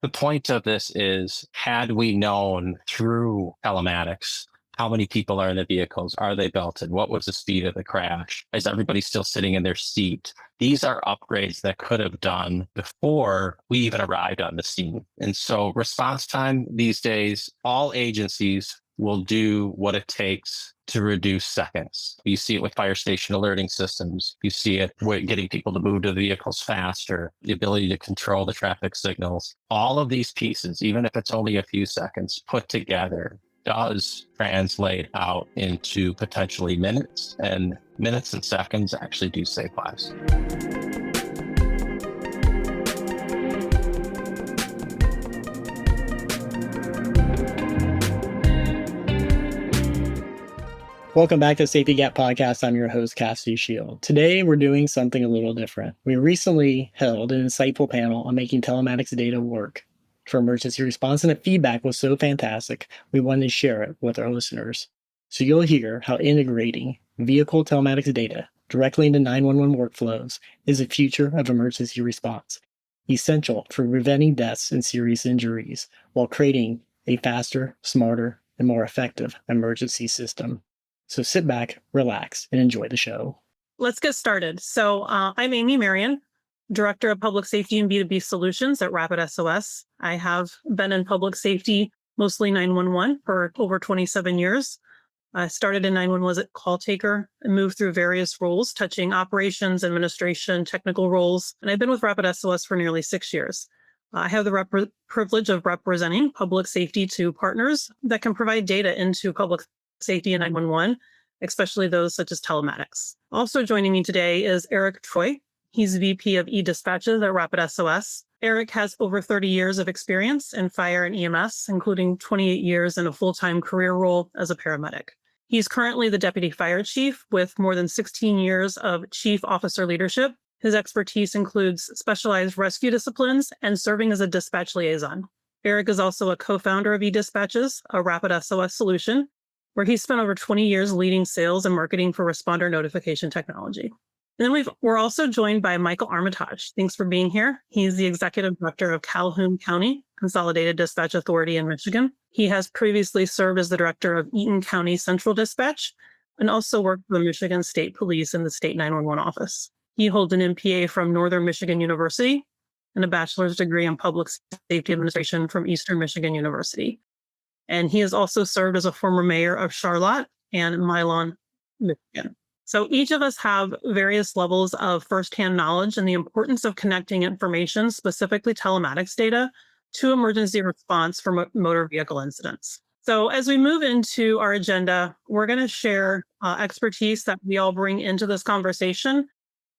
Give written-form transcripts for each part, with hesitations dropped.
The point of this is, had we known through telematics how many people are in the vehicles, are they belted, what was the speed of the crash, is everybody still sitting in their seat? These are upgrades that could have done before we even arrived on the scene. And so response time these days, all agencies will do what it takes to reduce seconds. You see it with fire station alerting systems. You see it with getting people to move to the vehicles faster, the ability to control the traffic signals. All of these pieces, even if it's only a few seconds put together, does translate out into potentially minutes, and minutes and seconds actually do save lives. Welcome back to Safety Gap Podcast. I'm your host, Cassidy Shield. Today, we're doing something a little different. We recently held an insightful panel on making telematics data work for emergency response, and the feedback was so fantastic, we wanted to share it with our listeners. So you'll hear how integrating vehicle telematics data directly into 911 workflows is the future of emergency response, essential for preventing deaths and serious injuries while creating a faster, smarter, and more effective emergency system. So sit back, relax, and enjoy the show. Let's get started. So I'm Amy Marion, Director of Public Safety and B2B Solutions at RapidSOS. I have been in public safety, mostly 911, for over 27 years. I started in 911 as a call taker and moved through various roles, touching operations, administration, technical roles. And I've been with RapidSOS for nearly 6 years. I have the privilege of representing public safety to partners that can provide data into public safety and 911, especially those such as telematics. Also joining me today is Eric Troy. He's VP of eDispatches at RapidSOS. Eric has over 30 years of experience in fire and EMS, including 28 years in a full-time career role as a paramedic. He's currently the Deputy Fire Chief with more than 16 years of chief officer leadership. His expertise includes specialized rescue disciplines and serving as a dispatch liaison. Eric is also a co-founder of eDispatches, a RapidSOS solution, where he spent over 20 years leading sales and marketing for responder notification technology. And then we're also joined by Michael Armitage. Thanks for being here. He's the Executive Director of Calhoun County Consolidated Dispatch Authority in Michigan. He has previously served as the Director of Eaton County Central Dispatch and also worked for the Michigan State Police in the State 911 Office. He holds an MPA from Northern Michigan University and a bachelor's degree in Public Safety Administration from Eastern Michigan University. And he has also served as a former mayor of Charlotte and Marion, Michigan. So each of us have various levels of firsthand knowledge and the importance of connecting information, specifically telematics data, to emergency response for motor vehicle incidents. So as we move into our agenda, we're going to share expertise that we all bring into this conversation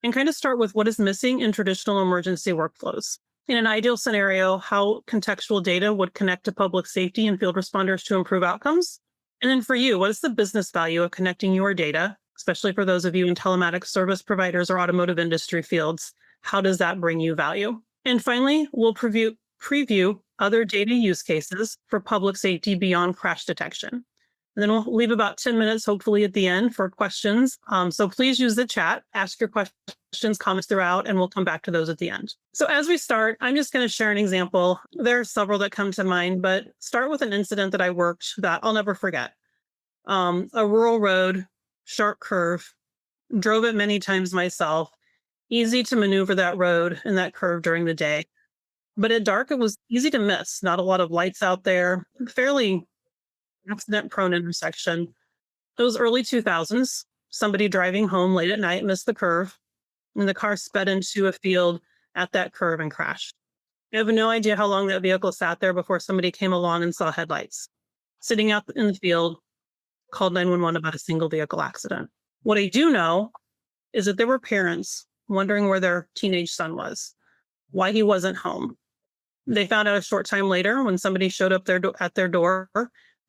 and kind of start with what is missing in traditional emergency workflows. In an ideal scenario, how contextual data would connect to public safety and field responders to improve outcomes. And then for you, what is the business value of connecting your data, especially for those of you in telematics service providers or automotive industry fields? How does that bring you value? And finally, we'll preview other data use cases for public safety beyond crash detection. And then we'll leave about 10 minutes, hopefully at the end, for questions. So please use the chat, ask your questions, comments throughout, and we'll come back to those at the end. So as we start, I'm just going to share an example. There are several that come to mind, but start with an incident that I worked that I'll never forget. A rural road, sharp curve, drove it many times myself. Easy to maneuver that road and that curve during the day. But at dark, it was easy to miss. Not a lot of lights out there, fairly accident-prone intersection. It was early 2000s. Somebody driving home late at night missed the curve, and the car sped into a field at that curve and crashed. I have no idea how long that vehicle sat there before somebody came along and saw headlights. Sitting out in the field, called 911 about a single vehicle accident. What I do know is that there were parents wondering where their teenage son was, why he wasn't home. They found out a short time later when somebody showed up at their door,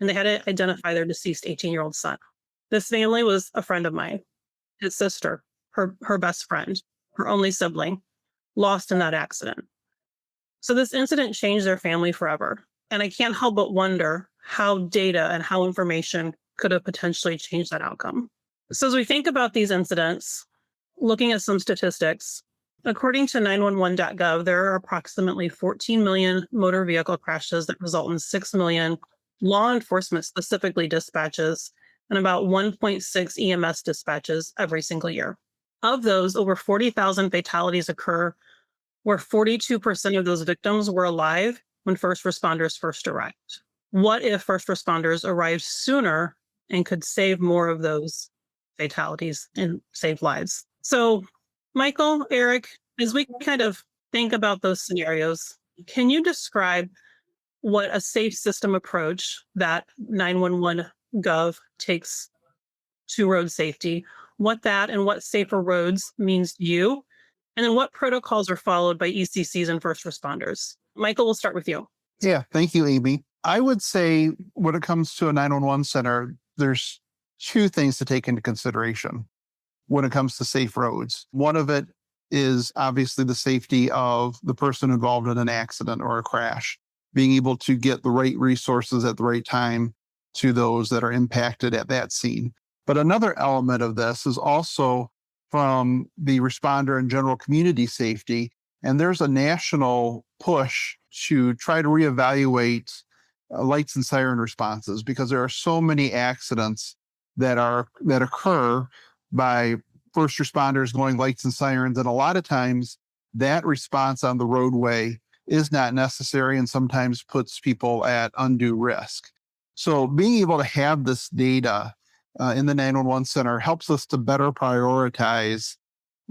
and they had to identify their deceased 18-year-old son. This family was a friend of mine, his sister, her best friend, her only sibling, lost in that accident. So this incident changed their family forever. And I can't help but wonder how data and how information could have potentially changed that outcome. So as we think about these incidents, looking at some statistics, According to 911.gov, there are approximately 14 million motor vehicle crashes that result in 6 million law enforcement specifically dispatches and about 1.6 EMS dispatches every single year. Of those, over 40,000 fatalities occur where 42% of those victims were alive when first responders first arrived. What if first responders arrived sooner and could save more of those fatalities and save lives? So, Michael, Eric, as we kind of think about those scenarios, can you describe what a safe system approach that 911.gov takes to road safety, what that and what safer roads means to you, and then what protocols are followed by ECCs and first responders? Michael, we'll start with you. Yeah, thank you, Amy. I would say when it comes to a 911 center, there's two things to take into consideration when it comes to safe roads. One of it is obviously the safety of the person involved in an accident or a crash, being able to get the right resources at the right time to those that are impacted at that scene. But another element of this is also from the responder and general community safety. And there's a national push to try to reevaluate lights and siren responses, because there are so many accidents that occur by first responders going lights and sirens. And a lot of times that response on the roadway is not necessary and sometimes puts people at undue risk. So being able to have this data in the 911 center helps us to better prioritize,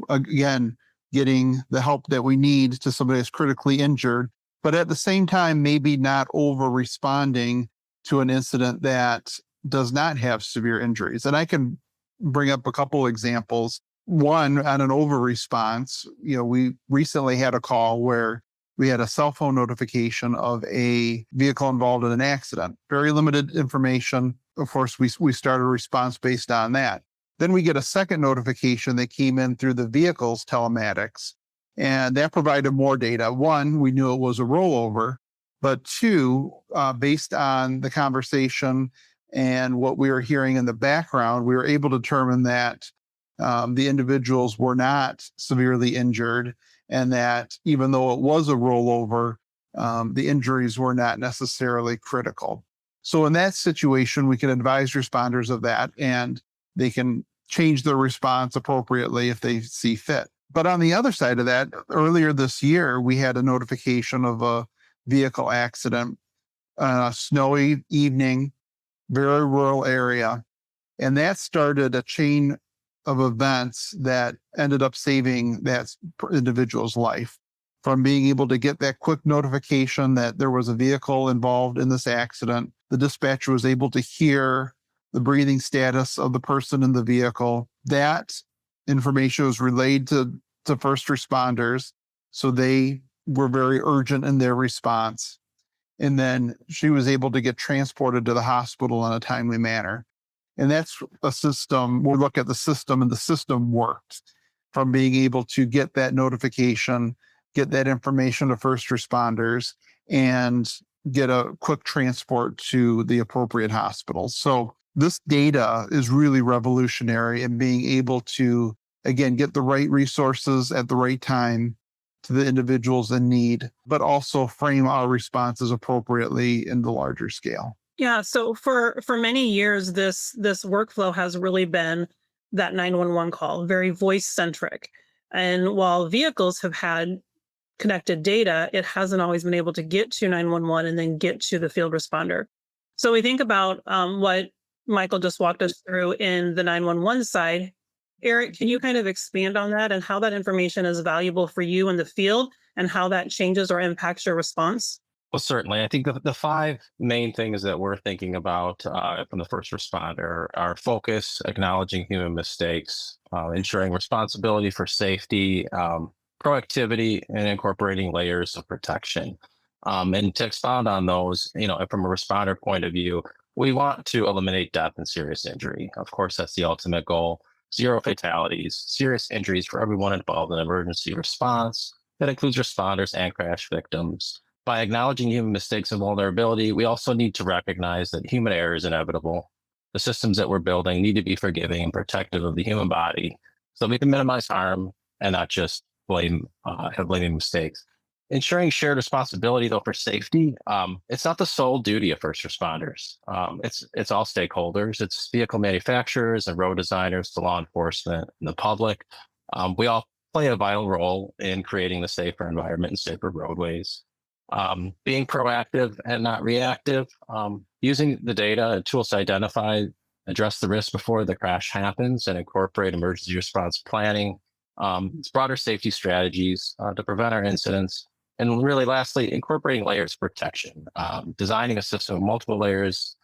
again, getting the help that we need to somebody that's critically injured, but at the same time, maybe not over responding to an incident that does not have severe injuries. And I can bring up a couple examples. One, on an over response, we recently had a call where we had a cell phone notification of a vehicle involved in an accident. Very limited information. Of course, we started a response based on that. Then we get a second notification that came in through the vehicle's telematics, and that provided more data. One, we knew it was a rollover, but two, based on the conversation and what we were hearing in the background, we were able to determine that the individuals were not severely injured, and that even though it was a rollover, the injuries were not necessarily critical. So in that situation, we can advise responders of that, and they can change their response appropriately if they see fit. But on the other side of that, earlier this year, we had a notification of a vehicle accident on a snowy evening, very rural area. And that started a chain of events that ended up saving that individual's life. From being able to get that quick notification that there was a vehicle involved in this accident, the dispatcher was able to hear the breathing status of the person in the vehicle. That information was relayed to first responders, so they were very urgent in their response. And then she was able to get transported to the hospital in a timely manner. And that's a system. We'll look at the system, and the system worked from being able to get that notification, get that information to first responders, and get a quick transport to the appropriate hospital. So this data is really revolutionary in being able to, again, get the right resources at the right time to the individuals in need, but also frame our responses appropriately in the larger scale. Yeah. So for many years, this workflow has really been that 911 call, very voice centric. And while vehicles have had connected data, it hasn't always been able to get to 911 and then get to the field responder. So we think about what Michael just walked us through in the 911 side. Eric, can you kind of expand on that and how that information is valuable for you in the field and how that changes or impacts your response? Well, certainly. I think the five main things that we're thinking about from the first responder are focus, acknowledging human mistakes, ensuring responsibility for safety, proactivity, and incorporating layers of protection. And to expound on those, from a responder point of view, we want to eliminate death and serious injury. Of course, that's the ultimate goal. 0 fatalities, serious injuries for everyone involved in emergency response. That includes responders and crash victims. By acknowledging human mistakes and vulnerability, we also need to recognize that human error is inevitable. The systems that we're building need to be forgiving and protective of the human body so we can minimize harm and not just blaming mistakes. Ensuring shared responsibility, though, for safety, it's not the sole duty of first responders. It's all stakeholders. It's vehicle manufacturers and road designers to law enforcement and the public. We all play a vital role in creating the safer environment and safer roadways. Being proactive and not reactive, using the data and tools to identify, address the risk before the crash happens, and incorporate emergency response planning. It's broader safety strategies to prevent our incidents. And really, lastly, incorporating layers of protection, designing a system of multiple layers.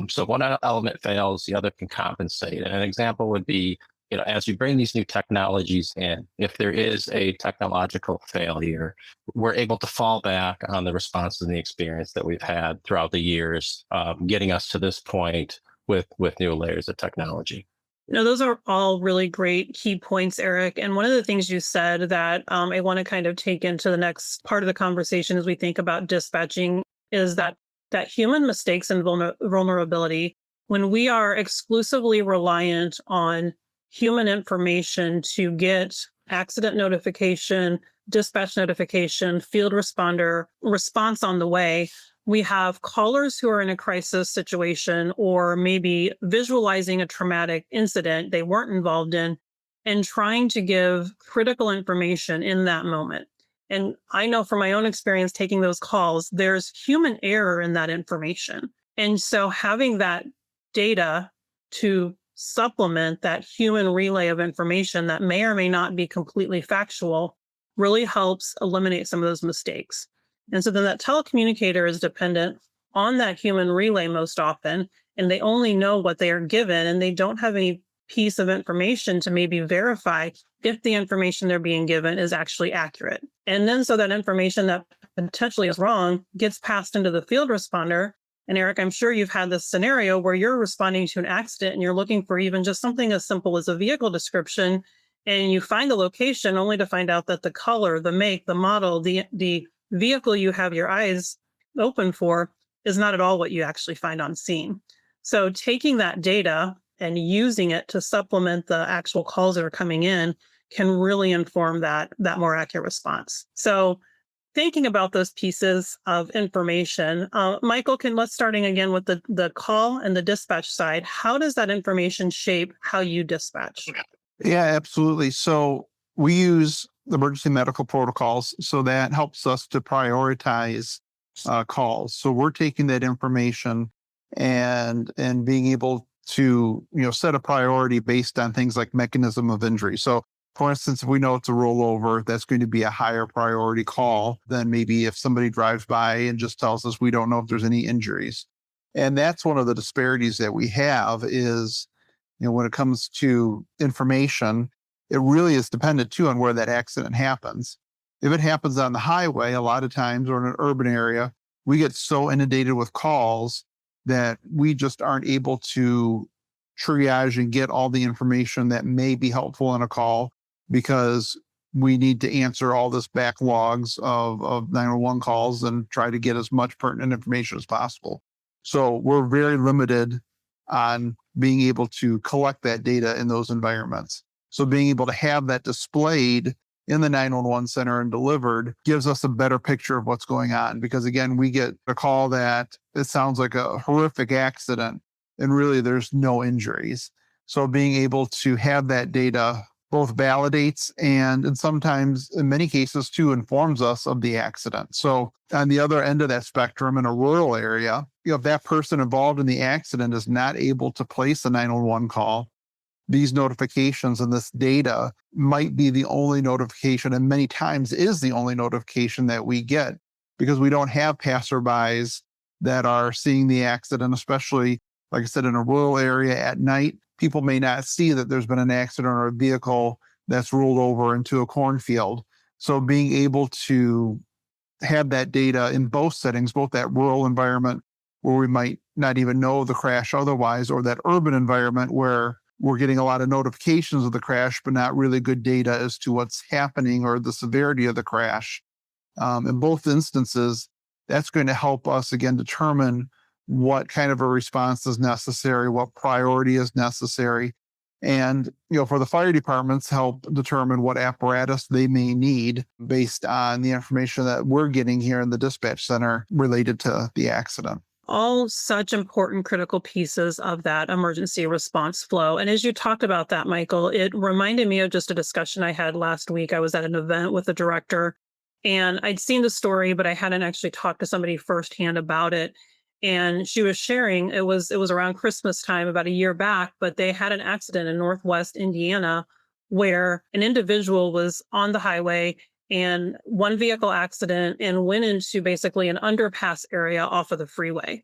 So if one element fails, the other can compensate. And an example would be, as you bring these new technologies in, if there is a technological failure, we're able to fall back on the response and the experience that we've had throughout the years, getting us to this point with new layers of technology. Those are all really great key points, Eric. And one of the things you said that I want to kind of take into the next part of the conversation as we think about dispatching is that human mistakes and vulnerability, when we are exclusively reliant on human information to get accident notification, dispatch notification, field responder response on the way, we have callers who are in a crisis situation or maybe visualizing a traumatic incident they weren't involved in and trying to give critical information in that moment. And I know from my own experience taking those calls, there's human error in that information. And so having that data to supplement that human relay of information that may or may not be completely factual really helps eliminate some of those mistakes. And so then that telecommunicator is dependent on that human relay most often, and they only know what they are given, and they don't have any piece of information to maybe verify if the information they're being given is actually accurate. And then so that information that potentially is wrong gets passed into the field responder. And Eric, I'm sure you've had this scenario where you're responding to an accident and you're looking for even just something as simple as a vehicle description, and you find the location only to find out that the color, the make, the model, the vehicle you have your eyes open for is not at all what you actually find on scene. So taking that data and using it to supplement the actual calls that are coming in can really inform that more accurate response. So thinking about those pieces of information, Michael, let's starting again with the call and the dispatch side. How does that information shape how you dispatch? Yeah, absolutely. So we use emergency medical protocols, so that helps us to prioritize calls. So we're taking that information and being able to set a priority based on things like mechanism of injury. So for instance, if we know it's a rollover, that's going to be a higher priority call than maybe if somebody drives by and just tells us we don't know if there's any injuries. And that's one of the disparities that we have is, when it comes to information, it really is dependent too on where that accident happens. If it happens on the highway, a lot of times, or in an urban area, we get so inundated with calls that we just aren't able to triage and get all the information that may be helpful in a call because we need to answer all this backlogs of 911 calls and try to get as much pertinent information as possible. So we're very limited on being able to collect that data in those environments. So being able to have that displayed in the 911 center and delivered gives us a better picture of what's going on. Because again, we get a call that it sounds like a horrific accident and really there's no injuries. So being able to have that data both validates and sometimes in many cases too informs us of the accident. So on the other end of that spectrum in a rural area, if that person involved in the accident is not able to place a 911 call, these notifications and this data might be the only notification, and many times is the only notification that we get because we don't have passerbys that are seeing the accident, especially, like I said, in a rural area at night. People may not see that there's been an accident or a vehicle that's rolled over into a cornfield. So being able to have that data in both settings, both that rural environment where we might not even know the crash otherwise, or that urban environment where we're getting a lot of notifications of the crash, but not really good data as to what's happening or the severity of the crash. In both instances, that's going to help us, again, determine what kind of a response is necessary, what priority is necessary. And, for the fire departments, help determine what apparatus they may need based on the information that we're getting here in the dispatch center related to the accident. All such important critical pieces of that emergency response flow. And as you talked about that, Michael, it reminded me of just a discussion I had last week. I was at an event with a director and I'd seen the story, but I hadn't actually talked to somebody firsthand about it. And she was sharing, it was around Christmas time about a year back, but they had an accident in Northwest Indiana where an individual was on the highway and one vehicle accident and went into basically an underpass area off of the freeway.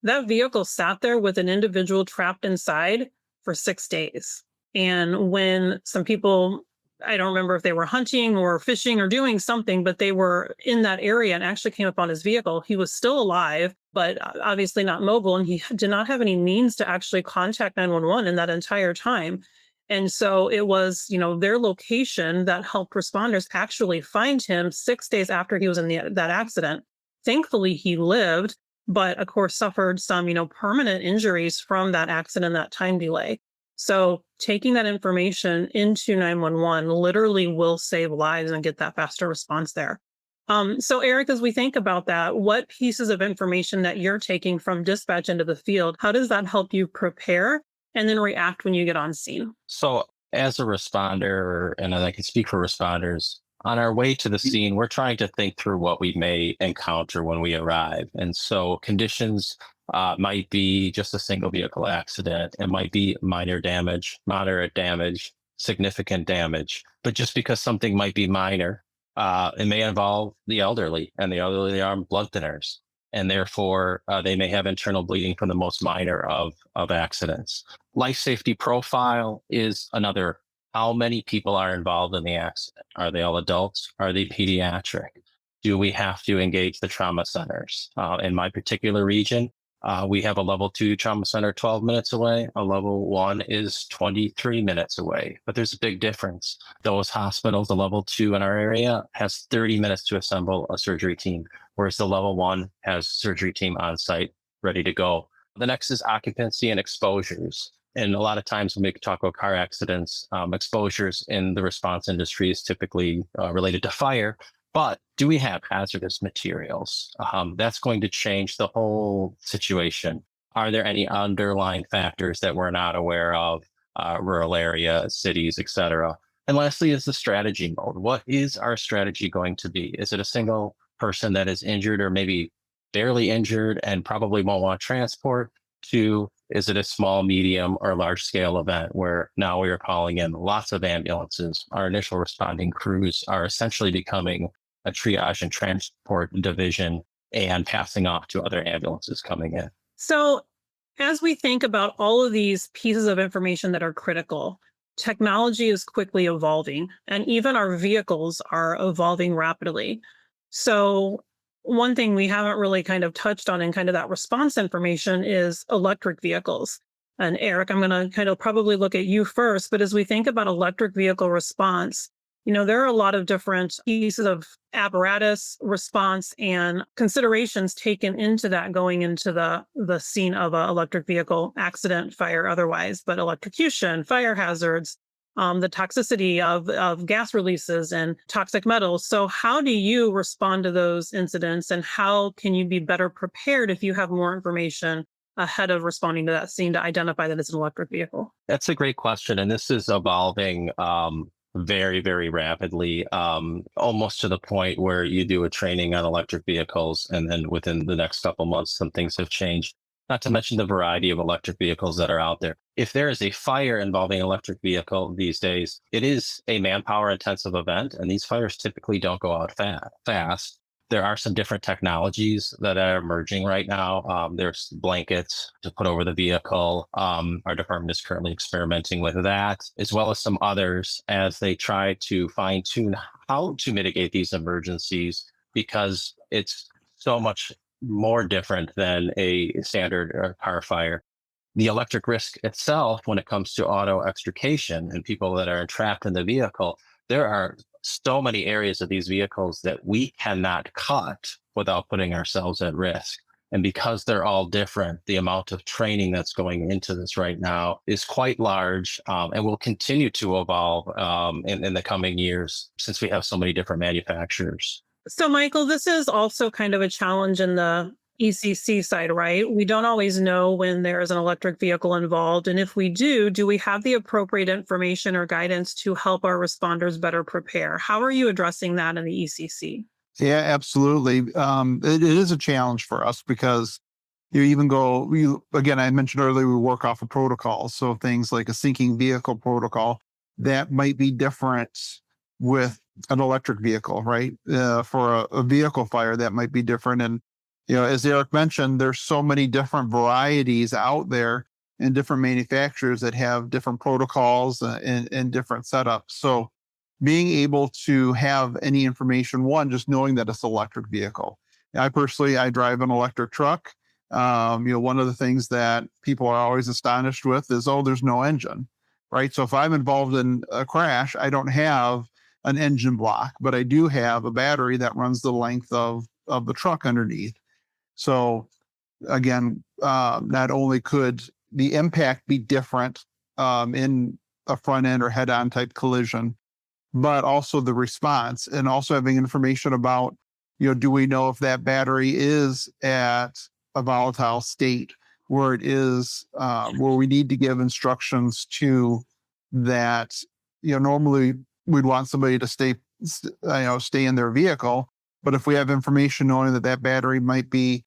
That vehicle sat there with an individual trapped inside for 6 days. And when some people, I don't remember if they were hunting or fishing or doing something, but they were in that area and actually came upon his vehicle. He was still alive, but obviously not mobile. And he did not have any means to actually contact 911 in that entire time. And so it was, their location that helped responders actually find him 6 days after he was in that accident. Thankfully, he lived, but of course suffered some, permanent injuries from that accident, that time delay. So taking that information into 911 literally will save lives and get that faster response there. So Eric, as we think about that, what pieces of information that you're taking from dispatch into the field, how does that help you prepare and then react when you get on scene? So as a responder, and I can speak for responders, on our way to the scene, we're trying to think through what we may encounter when we arrive. And so conditions might be just a single vehicle accident. It might be minor damage, moderate damage, significant damage. But just because something might be minor, it may involve the elderly, and the elderly are blood thinners. And therefore, they may have internal bleeding from the most minor of accidents. Life safety profile is another. How many people are involved in the accident? Are they all adults? Are they pediatric? Do we have to engage the trauma centers? In my particular region, we have a level 2 trauma center 12 minutes away. A level 1 is 23 minutes away. But there's a big difference. Those hospitals, the level 2 in our area has 30 minutes to assemble a surgery team, whereas the level 1 has surgery team on site ready to go. The next is occupancy and exposures. And a lot of times when we talk about car accidents, exposures in the response industry is typically related to fire. But do we have hazardous materials? That's going to change the whole situation. Are there any underlying factors that we're not aware of, rural area, cities, et cetera? And lastly is the strategy mode. What is our strategy going to be? Is it a single person that is injured or maybe barely injured and probably won't want transport? Is it a small, medium, or large scale event where now we are calling in lots of ambulances? Our initial responding crews are essentially becoming a triage and transport division and passing off to other ambulances coming in. So as we think about all of these pieces of information that are critical, technology is quickly evolving, and even our vehicles are evolving rapidly. So one thing we haven't really kind of touched on in kind of that response information is electric vehicles. And Eric, I'm going to kind of probably look at you first, but as we think about electric vehicle response, there are a lot of different pieces of apparatus response and considerations taken into that going into the scene of an electric vehicle accident, fire, otherwise, but electrocution, fire hazards, the toxicity of gas releases and toxic metals. So how do you respond to those incidents, and how can you be better prepared if you have more information ahead of responding to that scene to identify that it's an electric vehicle? That's a great question. And this is evolving very, very rapidly, almost to the point where you do a training on electric vehicles, and then within the next couple months, some things have changed. Not to mention the variety of electric vehicles that are out there. If there is a fire involving an electric vehicle these days, it is a manpower intensive event, and these fires typically don't go out fast. There are some different technologies that are emerging right now. There's blankets to put over the vehicle. Our department is currently experimenting with that, as well as some others as they try to fine tune how to mitigate these emergencies, because it's so much more different than a standard car fire. The electric risk itself, when it comes to auto extrication and people that are entrapped in the vehicle, there are so many areas of these vehicles that we cannot cut without putting ourselves at risk. And because they're all different, the amount of training that's going into this right now is quite large, and will continue to evolve in the coming years since we have so many different manufacturers. So, Michael, this is also kind of a challenge in the ECC side, right? We don't always know when there is an electric vehicle involved. And if we do we have the appropriate information or guidance to help our responders better prepare? How are you addressing that in the ECC? Yeah, absolutely. It is a challenge for us because again, I mentioned earlier, we work off of protocols. So things like a sinking vehicle protocol, that might be different with an electric vehicle, right? For a vehicle fire, that might be different. And, as Eric mentioned, there's so many different varieties out there and different manufacturers that have different protocols and different setups. So being able to have any information, one, just knowing that it's an electric vehicle. I drive an electric truck. One of the things that people are always astonished with is, there's no engine, right? So if I'm involved in a crash, I don't have an engine block, but I do have a battery that runs the length of the truck underneath. So again, not only could the impact be different in a front end or head on type collision, but also the response, and also having information about, do we know if that battery is at a volatile state where it is, where we need to give instructions to that. Normally we'd want somebody to stay in their vehicle, but if we have information knowing that battery might be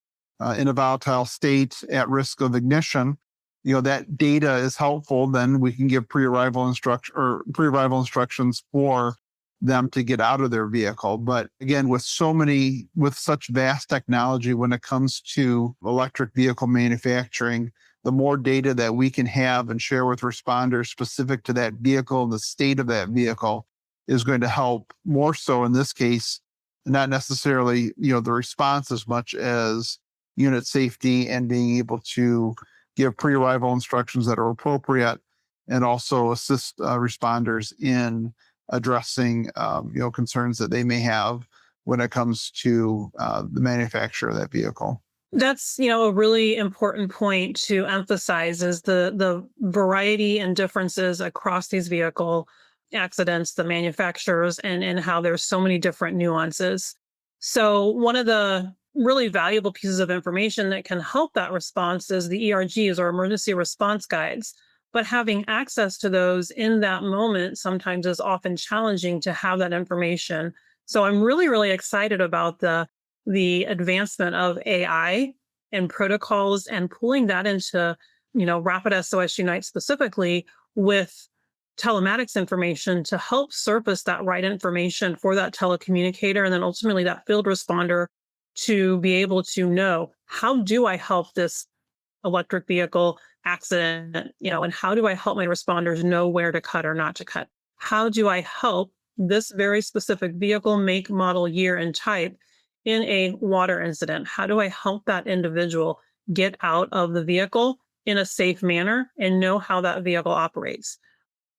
in a volatile state at risk of ignition, that data is helpful. Then we can give pre-arrival instructions for them to get out of their vehicle. But again, with such vast technology when it comes to electric vehicle manufacturing, the more data that we can have and share with responders specific to that vehicle and the state of that vehicle is going to help more so in this case, not necessarily, the response as much as unit safety and being able to give pre-arrival instructions that are appropriate, and also assist responders in addressing concerns that they may have when it comes to the manufacturer of that vehicle. That's, a really important point to emphasize is the variety and differences across these vehicle accidents, the manufacturers, and how there's so many different nuances. So one of the really valuable pieces of information that can help that response is the ERGs, or emergency response guides. But having access to those in that moment sometimes is often challenging to have that information. So I'm really, really excited about the advancement of AI and protocols and pulling that into, RapidSOS Unite specifically with telematics information to help surface that right information for that telecommunicator and then ultimately that field responder to be able to know, how do I help this electric vehicle accident, and how do I help my responders know where to cut or not to cut? How do I help this very specific vehicle, make, model, year, and type in a water incident? How do I help that individual get out of the vehicle in a safe manner and know how that vehicle operates?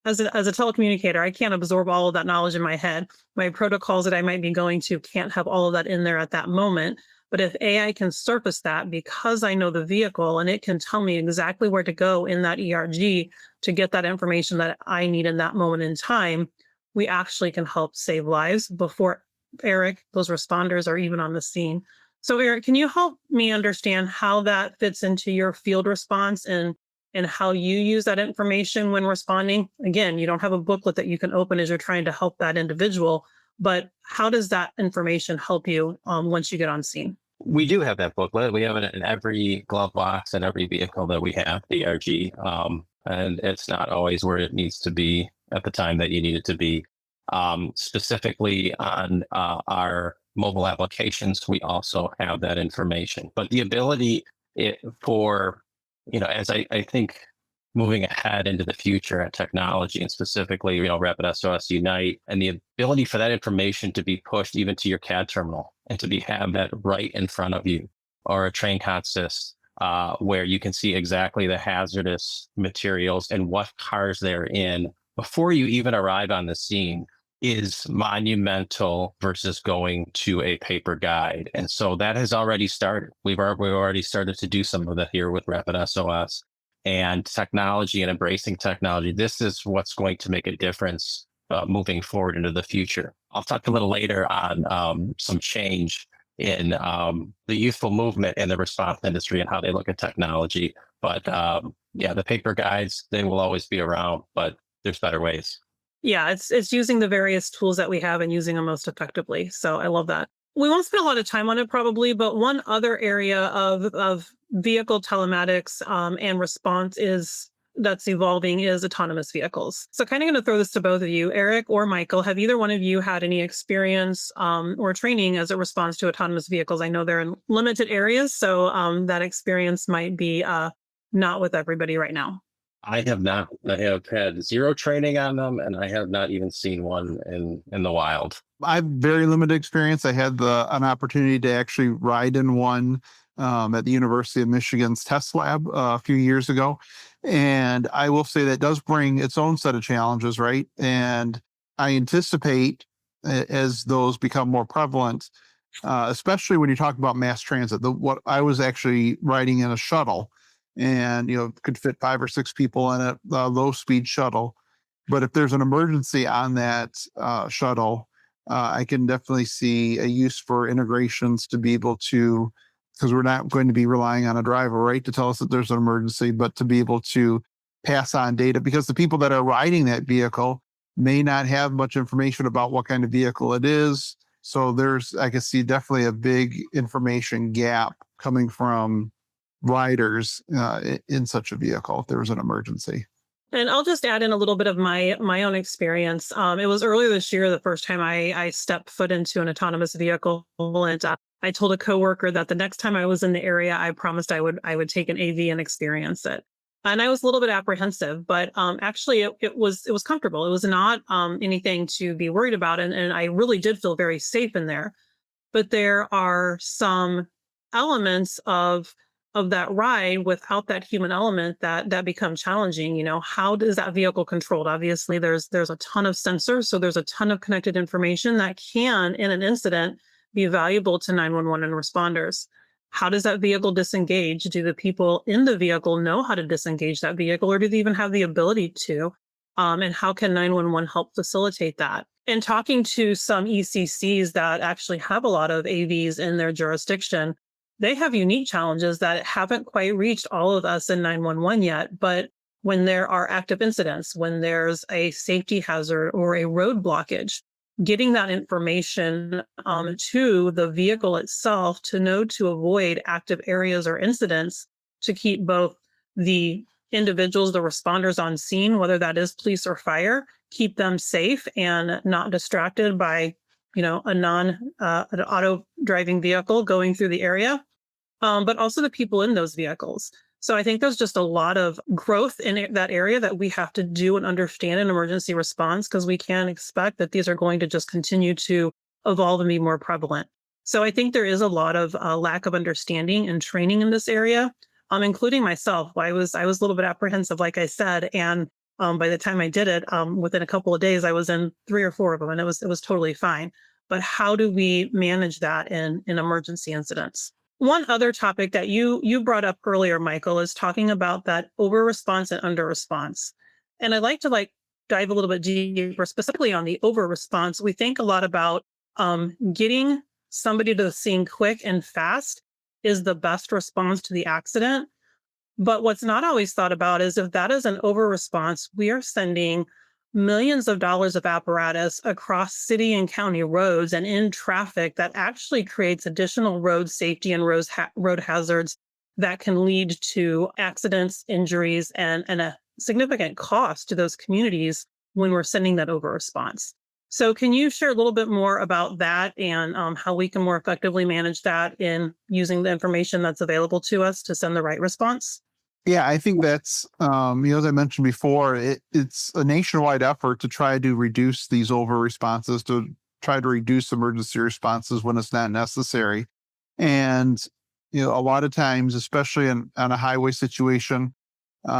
As a telecommunicator, I can't absorb all of that knowledge in my head. My protocols that I might be going to can't have all of that in there at that moment. But if AI can surface that because I know the vehicle and it can tell me exactly where to go in that ERG to get that information that I need in that moment in time, we actually can help save lives before those responders are even on the scene. So Eric, can you help me understand how that fits into your field response and how you use that information when responding? Again, you don't have a booklet that you can open as you're trying to help that individual, but how does that information help you once you get on scene? We do have that booklet. We have it in every glove box and every vehicle that we have, the ERG, and it's not always where it needs to be at the time that you need it to be. Specifically on our mobile applications, we also have that information. But the ability for, as I think moving ahead into the future at technology and specifically, RapidSOS Unite, and the ability for that information to be pushed even to your CAD terminal and to have that right in front of you, or a train consist where you can see exactly the hazardous materials and what cars they're in before you even arrive on the scene. is monumental versus going to a paper guide. And so that has already started. We've already started to do some of that here with RapidSOS and technology and embracing technology. This is what's going to make a difference moving forward into the future. I'll talk a little later on some change in the youthful movement in the response industry and how they look at technology. But yeah, the paper guides, they will always be around, but there's better ways. Yeah, it's using the various tools that we have and using them most effectively. So I love that. We won't spend a lot of time on it probably, but one other area of vehicle telematics and response that's evolving is autonomous vehicles. So kind of going to throw this to both of you, Eric or Michael. Have either one of you had any experience or training as it responds to autonomous vehicles? I know they're in limited areas, so that experience might be not with everybody right now. I have not. I have had zero training on them, and I have not even seen one in the wild. I have very limited experience. I had an opportunity to actually ride in one at the University of Michigan's test lab a few years ago. And I will say that does bring its own set of challenges, right? And I anticipate as those become more prevalent, especially when you talk about mass transit, what I was actually riding in a shuttle and, could fit 5 or 6 people in a low speed shuttle. But if there's an emergency on that shuttle, I can definitely see a use for integrations to be able to, because we're not going to be relying on a driver, right, to tell us that there's an emergency, but to be able to pass on data, because the people that are riding that vehicle may not have much information about what kind of vehicle it is. So I can see definitely a big information gap coming from riders in such a vehicle if there was an emergency. And I'll just add in a little bit of my own experience. It was earlier this year, the first time I stepped foot into an autonomous vehicle, and I told a coworker that the next time I was in the area, I promised I would take an AV and experience it. And I was a little bit apprehensive, but actually it was comfortable. It was not anything to be worried about, and I really did feel very safe in there. But there are some elements of that ride without that human element that become challenging. How is that vehicle controlled? Obviously, there's a ton of sensors, so there's a ton of connected information that can, in an incident, be valuable to 911 and responders. How does that vehicle disengage? Do the people in the vehicle know how to disengage that vehicle, or do they even have the ability to? And how can 911 help facilitate that? And talking to some ECCs that actually have a lot of AVs in their jurisdiction, they have unique challenges that haven't quite reached all of us in 911 yet. But when there are active incidents, when there's a safety hazard or a road blockage, getting that information to the vehicle itself to know to avoid active areas or incidents, to keep both the individuals, the responders on scene, whether that is police or fire, keep them safe and not distracted by an auto driving vehicle going through the area, but also the people in those vehicles. So I think there's just a lot of growth in that area that we have to do and understand in emergency response, because we can't expect that these are going to just continue to evolve and be more prevalent. So I think there is a lot of lack of understanding and training in this area, including myself. I was a little bit apprehensive, like I said, and by the time I did it, within a couple of days, I was in 3 or 4 of them, and it was totally fine. But how do we manage that in emergency incidents? One other topic that you brought up earlier, Michael, is talking about that over response and under response. And I'd like to dive a little bit deeper, specifically on the over response. We think a lot about getting somebody to the scene quick and fast is the best response to the accident. But what's not always thought about is if that is an over response, we are sending millions of dollars of apparatus across city and county roads and in traffic that actually creates additional road safety and road hazards that can lead to accidents, injuries, and a significant cost to those communities when we're sending that over response. So can you share a little bit more about that and how we can more effectively manage that in using the information that's available to us to send the right response? Yeah, I think that's, as I mentioned before, it's a nationwide effort to try to reduce these over responses, to try to reduce emergency responses when it's not necessary. And, a lot of times, especially on a highway situation,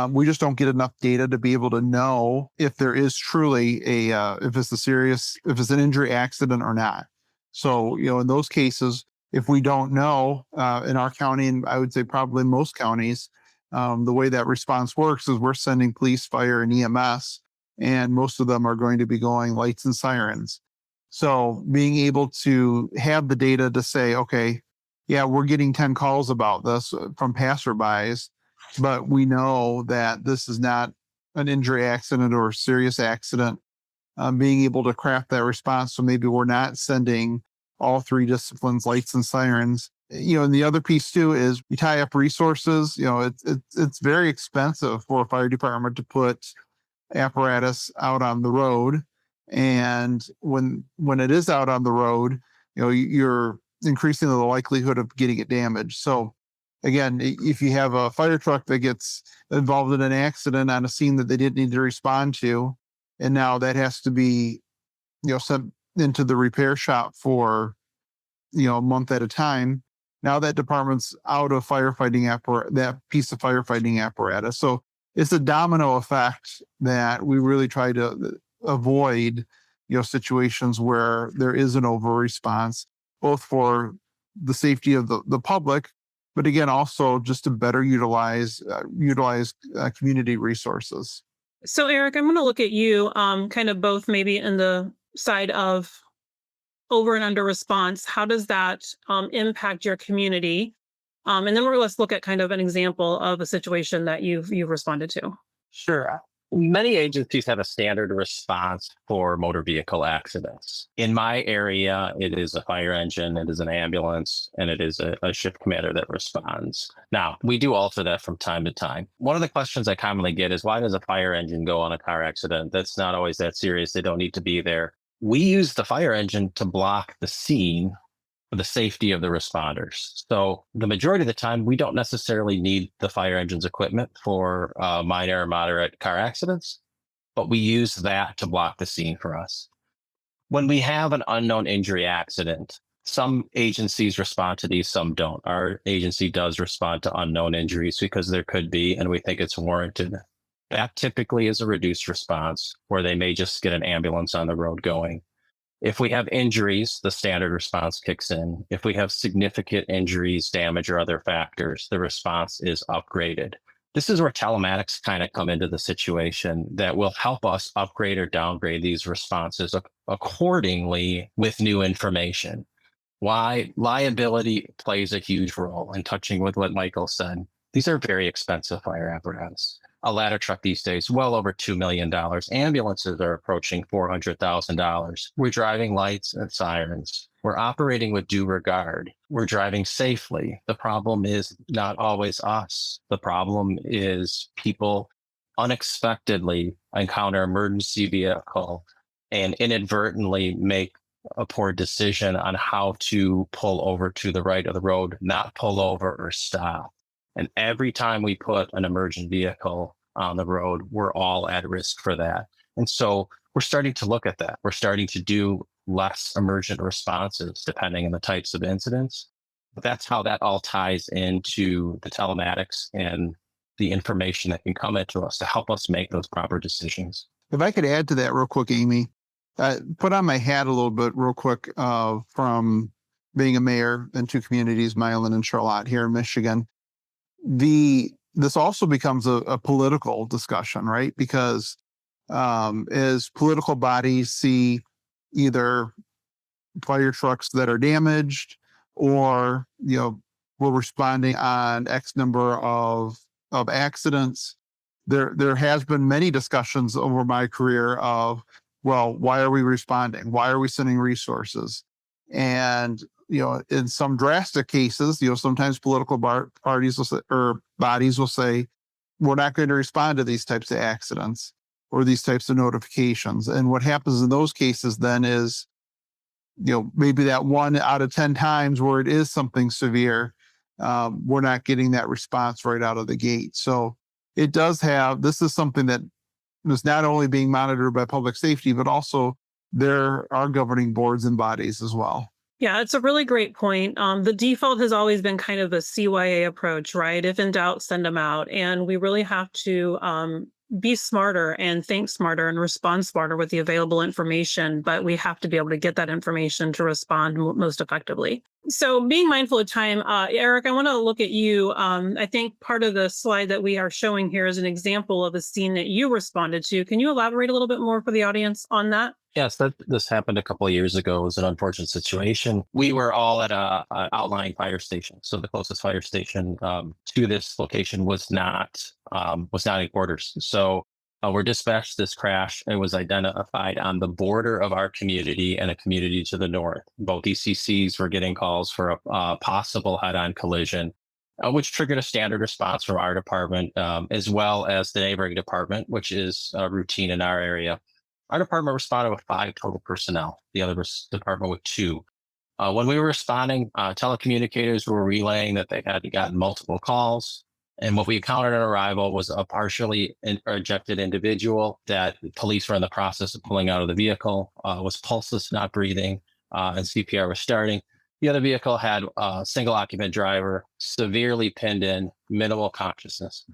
We just don't get enough data to be able to know if there is truly if it's an injury accident or not. So, in those cases, if we don't know, in our county, and I would say probably most counties, the way that response works is we're sending police, fire, and EMS, and most of them are going to be going lights and sirens. So being able to have the data to say, okay, yeah, we're getting 10 calls about this from passerbys, but we know that this is not an injury accident or a serious accident. Being able to craft that response, so maybe we're not sending all three disciplines, lights and sirens. And the other piece too is we tie up resources. It's very expensive for a fire department to put apparatus out on the road, and when it is out on the road, you're increasing the likelihood of getting it damaged. So again, if you have a fire truck that gets involved in an accident on a scene that they didn't need to respond to, and now that has to be sent into the repair shop for a month at a time, now that department's out of that piece of firefighting apparatus. So it's a domino effect that we really try to avoid, situations where there is an over response, both for the safety of the public, but again, also just to better utilize community resources. So Eric, I'm going to look at you kind of both maybe in the side of over and under response. How does that impact your community? And then let's look at kind of an example of a situation that you've responded to. Sure. Many agencies have a standard response for motor vehicle accidents. In my area, it is a fire engine, it is an ambulance, and it is a shift commander that responds. Now, we do alter that from time to time. One of the questions I commonly get is, why does a fire engine go on a car accident? That's not always that serious. They don't need to be there. We use the fire engine to block the scene for the safety of the responders. So the majority of the time, we don't necessarily need the fire engine's equipment for minor or moderate car accidents, but we use that to block the scene for us. When we have an unknown injury accident, some agencies respond to these, some don't. Our agency does respond to unknown injuries because there could be, and we think it's warranted. That typically is a reduced response where they may just get an ambulance on the road going. If we have injuries, the standard response kicks in. If we have significant injuries, damage, or other factors, the response is upgraded. This is where telematics kind of come into the situation that will help us upgrade or downgrade these responses accordingly with new information. Why? Liability plays a huge role in touching with what Michael said. These are very expensive fire apparatus. A ladder truck these days, well over $2 million. Ambulances are approaching $400,000. We're driving lights and sirens. We're operating with due regard. We're driving safely. The problem is not always us. The problem is people unexpectedly encounter an emergency vehicle and inadvertently make a poor decision on how to pull over to the right of the road, not pull over or stop. And every time we put an emergent vehicle on the road, we're all at risk for that. And so we're starting to look at that. We're starting to do less emergent responses depending on the types of incidents. But that's how that all ties into the telematics and the information that can come into us to help us make those proper decisions. If I could add to that real quick, Amy, put on my hat a little bit real quick from being a mayor in two communities, Milan and Charlotte here in Michigan. This also becomes a political discussion, right? Because as political bodies see either fire trucks that are damaged or, we're responding on X number of accidents, there has been many discussions over my career of, well, why are we responding? Why are we sending resources? And in some drastic cases, sometimes political parties will say, or bodies will say, we're not going to respond to these types of accidents or these types of notifications. And what happens in those cases then is, maybe that 1 out of 10 times where it is something severe, we're not getting that response right out of the gate. So this is something that is not only being monitored by public safety, but also there are governing boards and bodies as well. Yeah, it's a really great point. The default has always been kind of a CYA approach, right? If in doubt, send them out. And we really have to be smarter and think smarter and respond smarter with the available information. But we have to be able to get that information to respond most effectively. So being mindful of time, Eric, I want to look at you. I think part of the slide that we are showing here is an example of a scene that you responded to. Can you elaborate a little bit more for the audience on that? Yes, this happened a couple of years ago. It was an unfortunate situation. We were all at a outlying fire station. So the closest fire station to this location was not in quarters. So we're dispatched this crash. It was identified on the border of our community and a community to the north. Both ECCs were getting calls for a possible head-on collision, which triggered a standard response from our department, as well as the neighboring department, which is routine in our area. Our department responded with 5 total personnel, the other department with 2. When we were responding, telecommunicators were relaying that they had gotten multiple calls. And what we encountered on arrival was a partially ejected individual that police were in the process of pulling out of the vehicle, was pulseless, not breathing, and CPR was starting. The other vehicle had a single occupant driver, severely pinned in, minimal consciousness.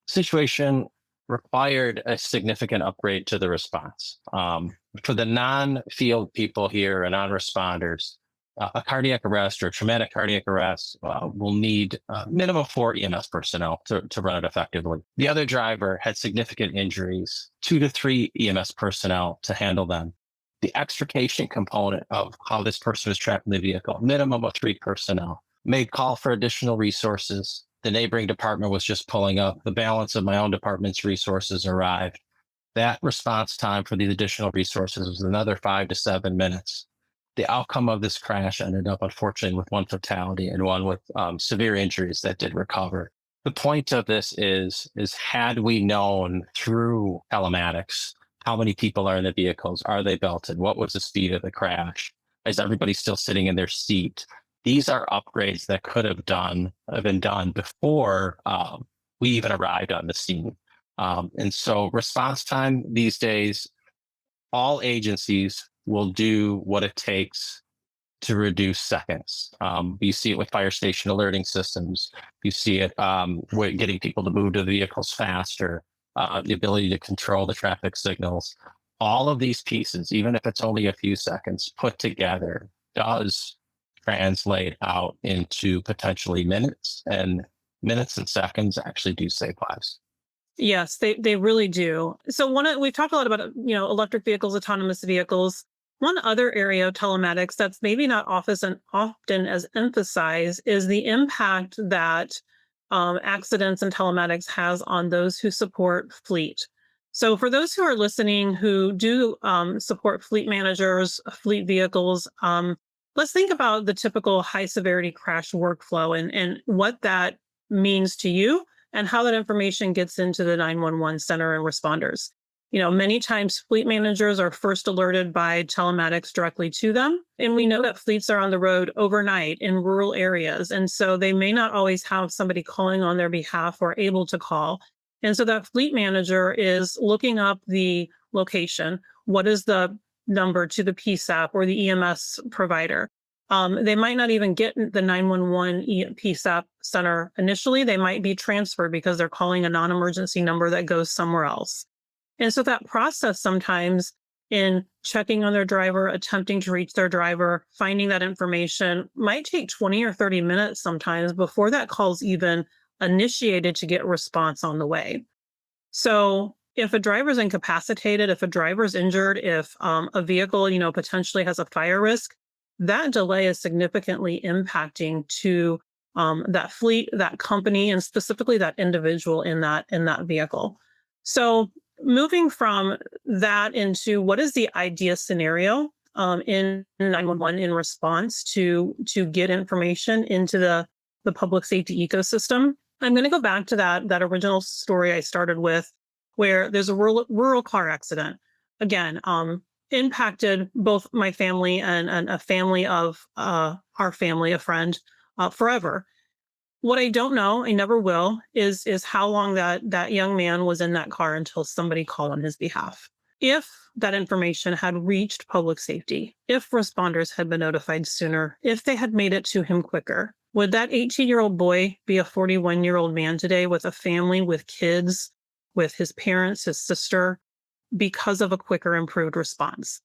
Situation required a significant upgrade to the response. For the non-field people here and non-responders, a cardiac arrest or traumatic cardiac arrest will need minimum 4 EMS personnel to run it effectively. The other driver had significant injuries, 2 to 3 EMS personnel to handle them. The extrication component of how this person was trapped in the vehicle, minimum of 3 personnel, made call for additional resources. The neighboring department was just pulling up. The balance of my own department's resources arrived. That response time for these additional resources was another 5 to 7 minutes. The outcome of this crash ended up, unfortunately, with 1 fatality and 1 with severe injuries that did recover. The point of this is had we known through telematics how many people are in the vehicles, are they belted, what was the speed of the crash, is everybody still sitting in their seat? These are upgrades that could have been done before we even arrived on the scene. And so response time these days, all agencies will do what it takes to reduce seconds. You see it with fire station alerting systems. You see it with getting people to move to the vehicles faster, the ability to control the traffic signals. All of these pieces, even if it's only a few seconds put together, does translate out into potentially minutes, and seconds actually do save lives. Yes, they really do. So we've talked a lot about electric vehicles, autonomous vehicles. One other area of telematics that's maybe not often as emphasized is the impact that accidents and telematics has on those who support fleet. So for those who are listening who do support fleet managers, fleet vehicles, let's think about the typical high severity crash workflow and what that means to you and how that information gets into the 911 center and responders. Many times fleet managers are first alerted by telematics directly to them. And we know that fleets are on the road overnight in rural areas. And so they may not always have somebody calling on their behalf or able to call. And so that fleet manager is looking up the location. What is the number to the PSAP or the EMS provider? They might not even get the 911 PSAP center initially. They might be transferred because they're calling a non-emergency number that goes somewhere else. And so that process sometimes in checking on their driver, attempting to reach their driver, finding that information might take 20 or 30 minutes sometimes before that call's even initiated to get response on the way. So if a driver's incapacitated, if a driver's injured, if a vehicle, potentially has a fire risk, that delay is significantly impacting to that fleet, that company, and specifically that individual in that vehicle. So moving from that into what is the idea scenario in 911 in response to get information into the public safety ecosystem, I'm going to go back to that original story I started with, where there's a rural car accident. Again, impacted both my family and a family of our family, a friend, forever. What I don't know, I never will, is how long that young man was in that car until somebody called on his behalf. if that information had reached public safety, if responders had been notified sooner, if they had made it to him quicker, would that 18-year-old boy be a 41-year-old man today with a family, with kids, with his parents, his sister, because of a quicker, improved response?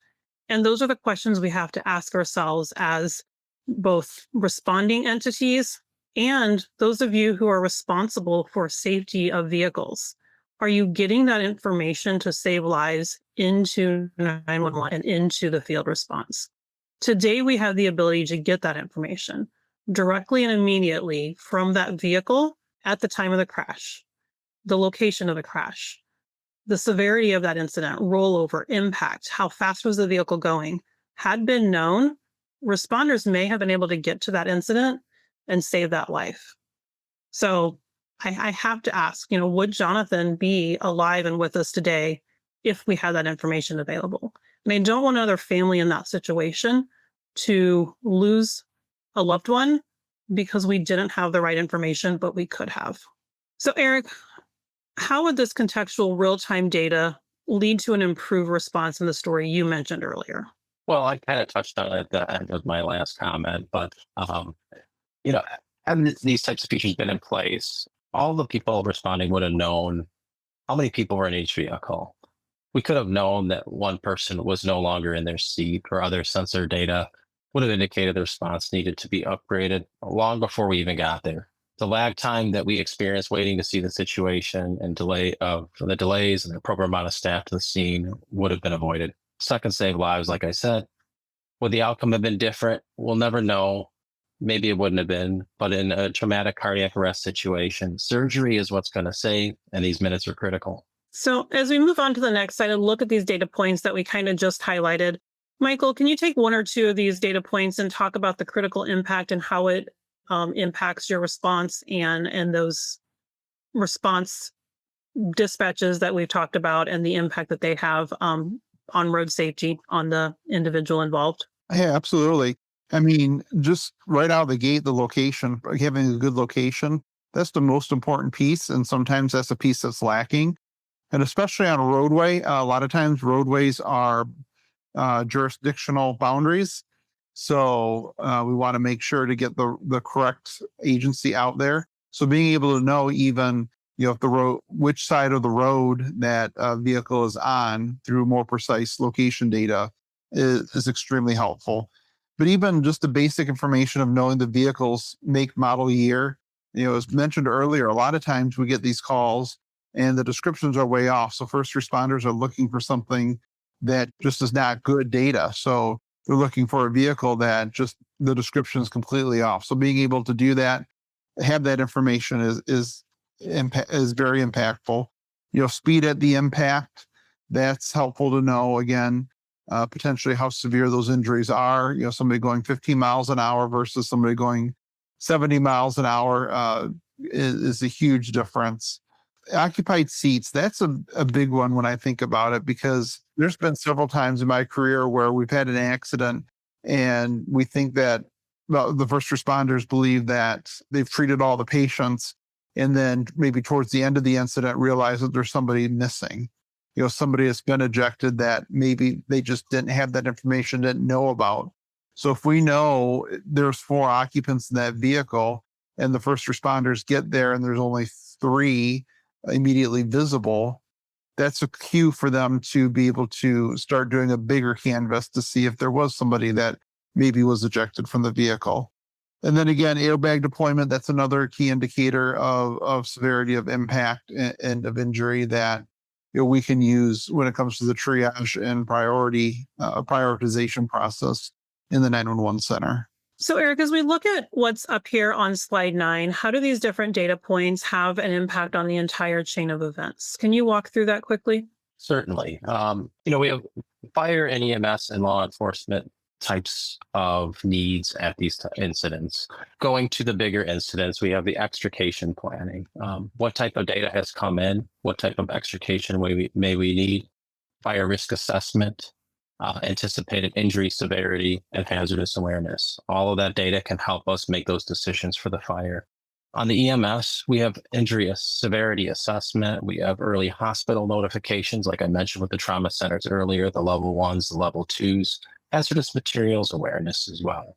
And those are the questions we have to ask ourselves as both responding entities and those of you who are responsible for safety of vehicles. Are you getting that information to save lives into 911 and into the field response? Today, we have the ability to get that information directly and immediately from that vehicle at the time of the crash, the location of the crash, the severity of that incident, rollover, impact, how fast was the vehicle going, had been known. Responders may have been able to get to that incident and save that life. So I have to ask, would Jonathan be alive and with us today if we had that information available? And I don't want another family in that situation to lose a loved one because we didn't have the right information, but we could have. So Eric, how would this contextual real-time data lead to an improved response in the story you mentioned earlier? Well, I kind of touched on it at the end of my last comment, but had these types of features been in place, all the people responding would have known how many people were in each vehicle. We could have known that one person was no longer in their seat, or other sensor data would have indicated the response needed to be upgraded long before we even got there. The lag time that we experienced waiting to see the situation and the delays and the appropriate amount of staff to the scene would have been avoided. Second, save lives, like I said. Would the outcome have been different? We'll never know. Maybe it wouldn't have been, but in a traumatic cardiac arrest situation, surgery is what's going to save, and these minutes are critical. So as we move on to the next slide and look at these data points that we kind of just highlighted, Michael, can you take one or two of these data points and talk about the critical impact and how it impacts your response and those response dispatches that we've talked about and the impact that they have on road safety on the individual involved? Yeah, absolutely. I mean, just right out of the gate, the location, having a good location, that's the most important piece. And sometimes that's a piece that's lacking. And especially on a roadway, a lot of times roadways are jurisdictional boundaries. So we want to make sure to get the correct agency out there. So being able to know even, if the road, which side of the road that vehicle is on through more precise location data is extremely helpful. But even just the basic information of knowing the vehicle's make, model, year, as mentioned earlier, a lot of times we get these calls and the descriptions are way off. So first responders are looking for something that just is not good data. So they're looking for a vehicle that just the description is completely off. So being able to do that, have that information is very impactful. Speed at the impact, that's helpful to know. Again, potentially how severe those injuries are. Somebody going 15 miles an hour versus somebody going 70 miles an hour is a huge difference. Occupied seats, that's a big one when I think about it, because there's been several times in my career where we've had an accident and we think that the first responders believe that they've treated all the patients, and then maybe towards the end of the incident realize that there's somebody missing. Somebody has been ejected that maybe they just didn't have that information, didn't know about. So if we know there's 4 occupants in that vehicle and the first responders get there and there's only 3 immediately visible, that's a cue for them to be able to start doing a bigger canvass to see if there was somebody that maybe was ejected from the vehicle. And then again, airbag deployment, that's another key indicator of severity of impact and of injury that we can use when it comes to the triage and prioritization process in the 911 center. So Eric, as we look at what's up here on slide 9, how do these different data points have an impact on the entire chain of events? Can you walk through that quickly? Certainly. We have fire and EMS and law enforcement types of needs at these incidents. Going to the bigger incidents, we have the extrication planning. What type of data has come in? What type of extrication may we need? Fire risk assessment, anticipated injury severity, and hazardous awareness. All of that data can help us make those decisions for the fire. On the EMS, we have injury severity assessment. We have early hospital notifications, like I mentioned with the trauma centers earlier, the level 1s, the level 2s, hazardous materials awareness as well.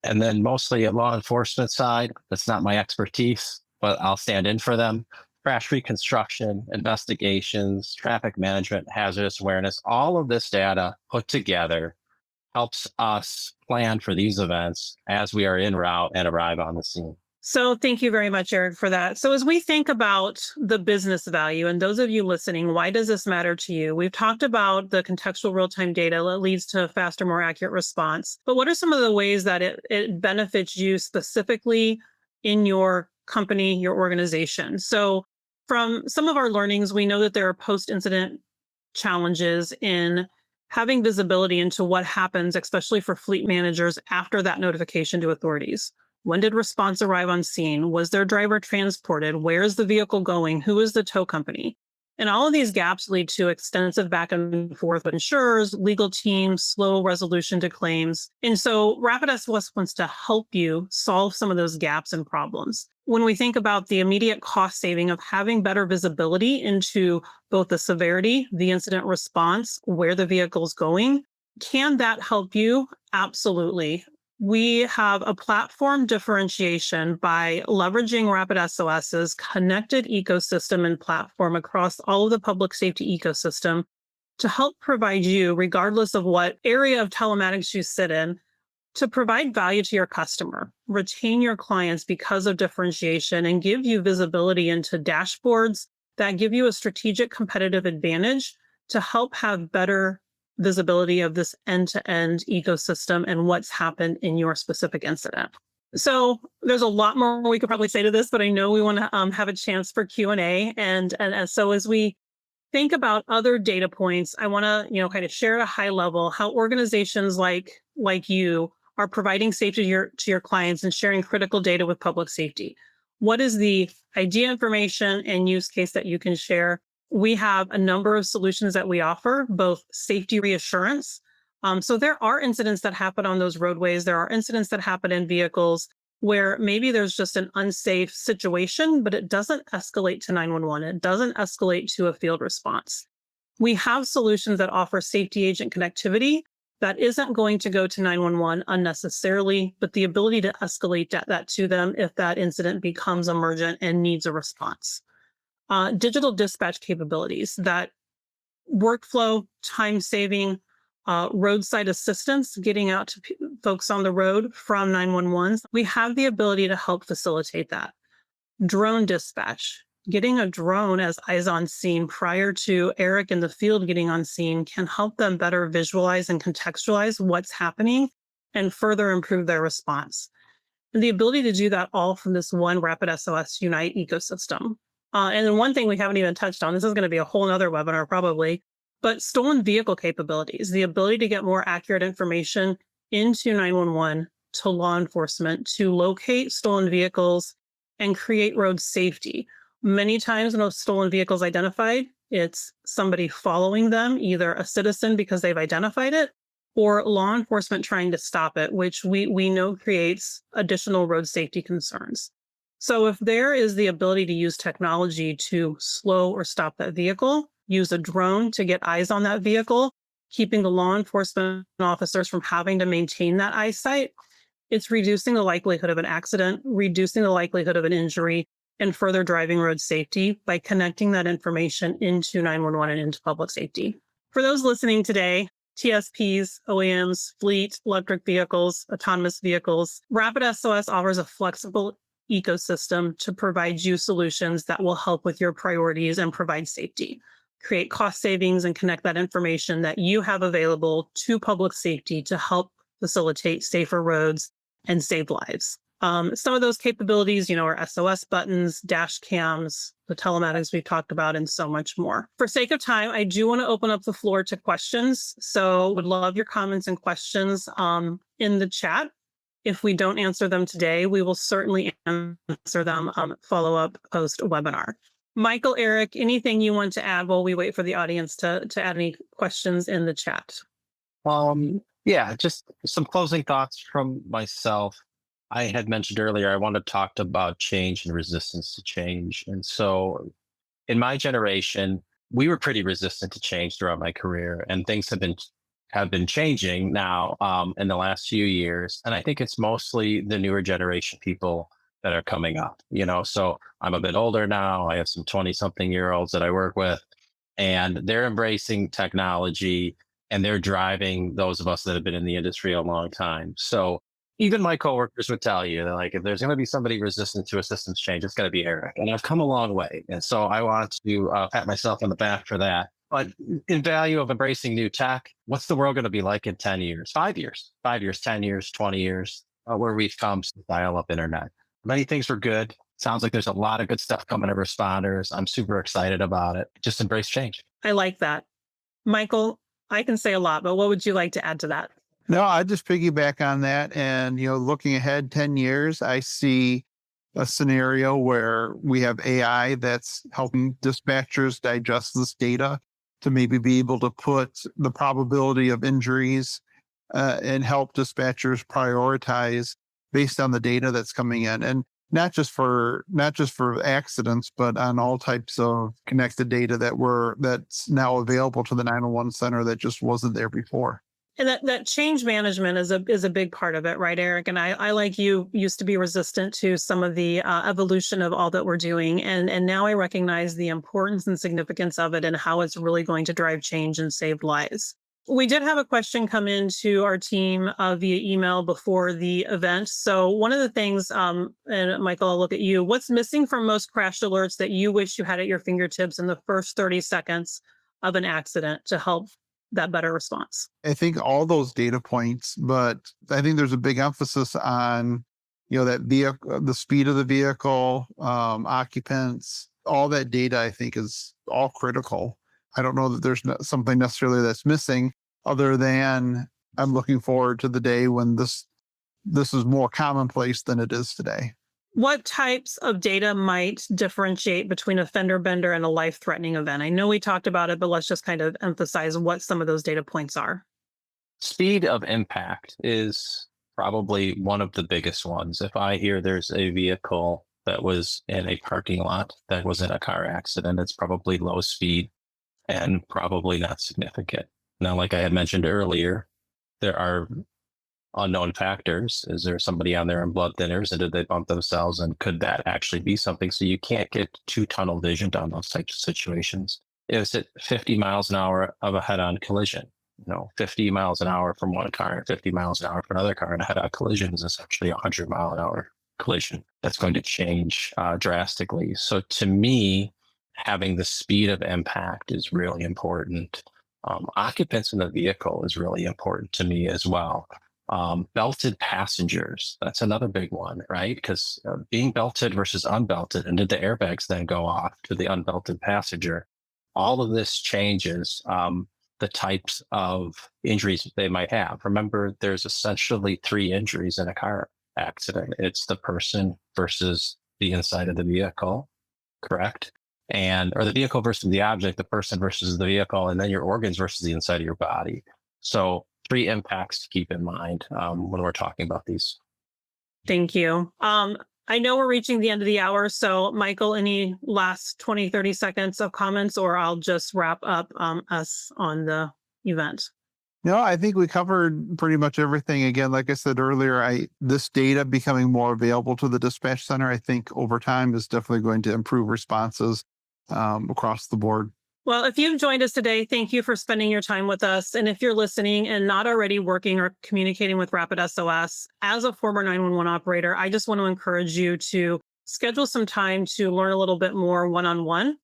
And then mostly at law enforcement side, that's not my expertise, but I'll stand in for them. Crash reconstruction, investigations, traffic management, hazardous awareness, all of this data put together helps us plan for these events as we are en route and arrive on the scene. So thank you very much, Eric, for that. So as we think about the business value, and those of you listening, why does this matter to you? We've talked about the contextual real-time data that leads to a faster, more accurate response. But what are some of the ways that it benefits you specifically in your company, your organization? So from some of our learnings, we know that there are post-incident challenges in having visibility into what happens, especially for fleet managers after that notification to authorities. When did response arrive on scene? Was their driver transported? Where is the vehicle going? Who is the tow company? And all of these gaps lead to extensive back and forth with insurers, legal teams, slow resolution to claims. And so RapidSOS wants to help you solve some of those gaps and problems. When we think about the immediate cost saving of having better visibility into both the severity, the incident response, where the vehicle is going, can that help you? Absolutely. We have a platform differentiation by leveraging RapidSOS's connected ecosystem and platform across all of the public safety ecosystem to help provide you, regardless of what area of telematics you sit in, to provide value to your customer, retain your clients because of differentiation, and give you visibility into dashboards that give you a strategic competitive advantage to help have better visibility of this end-to-end ecosystem and what's happened in your specific incident. So there's a lot more we could probably say to this, but I know we want to have a chance for Q&A. And so as we think about other data points, I want to kind of share at a high level how organizations like you are providing safety to your clients and sharing critical data with public safety. What is the idea, information, and use case that you can share? We have a number of solutions that we offer, both safety reassurance. So there are incidents that happen on those roadways. There are incidents that happen in vehicles where maybe there's just an unsafe situation, but it doesn't escalate to 911. It doesn't escalate to a field response. We have solutions that offer safety agent connectivity that isn't going to go to 911 unnecessarily, but the ability to escalate that to them if that incident becomes emergent and needs a response. Digital dispatch capabilities, that workflow, time-saving, roadside assistance, getting out to folks on the road from 911s. We have the ability to help facilitate that. Drone dispatch, getting a drone as eyes on scene prior to Eric in the field getting on scene can help them better visualize and contextualize what's happening and further improve their response. And the ability to do that all from this one RapidSOS Unite ecosystem. And then one thing we haven't even touched on, this is going to be a whole nother webinar probably, but stolen vehicle capabilities, the ability to get more accurate information into 911 to law enforcement to locate stolen vehicles and create road safety. Many times when a stolen vehicle is identified, it's somebody following them, either a citizen because they've identified it, or law enforcement trying to stop it, which we know creates additional road safety concerns. So if there is the ability to use technology to slow or stop that vehicle, use a drone to get eyes on that vehicle, keeping the law enforcement officers from having to maintain that eyesight, it's reducing the likelihood of an accident, reducing the likelihood of an injury, and further driving road safety by connecting that information into 911 and into public safety. For those listening today, TSPs, OEMs, fleet, electric vehicles, autonomous vehicles, RapidSOS offers a flexible ecosystem to provide you solutions that will help with your priorities and provide safety, create cost savings, and connect that information that you have available to public safety to help facilitate safer roads and save lives. Some of those capabilities, are SOS buttons, dash cams, the telematics we've talked about, and so much more. For sake of time, I do want to open up the floor to questions. So would love your comments and questions in the chat. If we don't answer them today, we will certainly answer them follow-up post-webinar. Michael, Eric, anything you want to add while we wait for the audience to add any questions in the chat? Yeah, just some closing thoughts from myself. I had mentioned earlier, I want to talk about change and resistance to change. And so in my generation, we were pretty resistant to change throughout my career, and things have been changing now in the last few years. And I think it's mostly the newer generation people that are coming up, so I'm a bit older now. I have some 20-something-year-olds that I work with, and they're embracing technology, and they're driving those of us that have been in the industry a long time. So even my coworkers would tell you, they're like, if there's going to be somebody resistant to a systems change, it's going to be Eric. And I've come a long way. And so I want to pat myself on the back for that. But in value of embracing new tech, what's the world going to be like in 10 years, 5 years, 10 years, 20 years, where we've come to dial-up internet? Many things were good. Sounds like there's a lot of good stuff coming to responders. I'm super excited about it. Just embrace change. I like that. Michael, I can say a lot, but what would you like to add to that? No, I just piggyback on that. And, looking ahead 10 years, I see a scenario where we have AI that's helping dispatchers digest this data to maybe be able to put the probability of injuries and help dispatchers prioritize based on the data that's coming in. And not just for accidents, but on all types of connected data that's now available to the 911 center that just wasn't there before. And that change management is a big part of it, right, Eric? And I like you, used to be resistant to some of the evolution of all that we're doing. And now I recognize the importance and significance of it and how it's really going to drive change and save lives. We did have a question come into our team via email before the event. So one of the things, and Michael, I'll look at you, what's missing from most crash alerts that you wish you had at your fingertips in the first 30 seconds of an accident to help that better response? I think all those data points, but I think there's a big emphasis on, that vehicle, the speed of the vehicle, occupants, all that data, I think is all critical. I don't know that there's something necessarily that's missing other than I'm looking forward to the day when this is more commonplace than it is today. What types of data might differentiate between a fender bender and a life-threatening event? I know we talked about it, but let's just kind of emphasize what some of those data points are. Speed of impact is probably one of the biggest ones. If I hear there's a vehicle that was in a parking lot that was in a car accident, it's probably low speed and probably not significant. Now, like I had mentioned earlier, there are unknown factors. Is there somebody on there in blood thinners, and did they bump themselves? And could that actually be something? So you can't get too tunnel visioned on those types of situations. Is it 50 miles an hour of a head-on collision? 50 miles an hour from one car and 50 miles an hour from another car, and a head-on collision is essentially a 100-mile-an-hour collision. That's going to change drastically. So to me, having the speed of impact is really important. Occupants in the vehicle is really important to me as well. Belted passengers, that's another big one, right? Because being belted versus unbelted, and did the airbags then go off to the unbelted passenger? All of this changes the types of injuries they might have. Remember, there's essentially 3 injuries in a car accident. It's the person versus the inside of the vehicle, correct? Or the vehicle versus the object, the person versus the vehicle, and then your organs versus the inside of your body. So 3 impacts to keep in mind when we're talking about these. Thank you. I know we're reaching the end of the hour. So Michael, any last 20, 30 seconds of comments, or I'll just wrap up us on the event? No, I think we covered pretty much everything. Again, like I said earlier, this data becoming more available to the dispatch center, I think over time is definitely going to improve responses across the board. Well, if you've joined us today, thank you for spending your time with us. And if you're listening and not already working or communicating with RapidSOS, as a former 911 operator, I just want to encourage you to schedule some time to learn a little bit more one-on-one.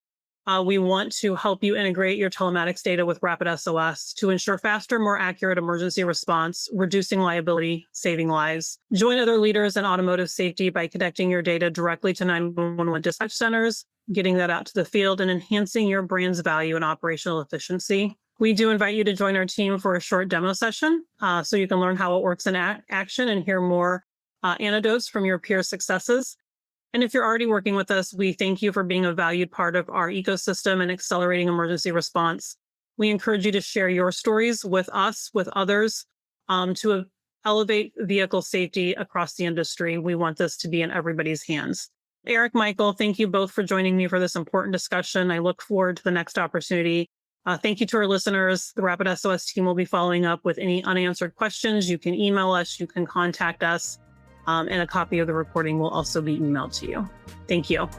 We want to help you integrate your telematics data with RapidSOS to ensure faster, more accurate emergency response, reducing liability, saving lives. Join other leaders in automotive safety by connecting your data directly to 911 dispatch centers, getting that out to the field, and enhancing your brand's value and operational efficiency. We do invite you to join our team for a short demo session so you can learn how it works in action and hear more anecdotes from your peer successes. And if you're already working with us, we thank you for being a valued part of our ecosystem and accelerating emergency response. We encourage you to share your stories with us, with others, to elevate vehicle safety across the industry. We want this to be in everybody's hands. Eric, Michael, thank you both for joining me for this important discussion. I look forward to the next opportunity. Thank you to our listeners. The RapidSOS team will be following up with any unanswered questions. You can email us, you can contact us, and a copy of the recording will also be emailed to you. Thank you.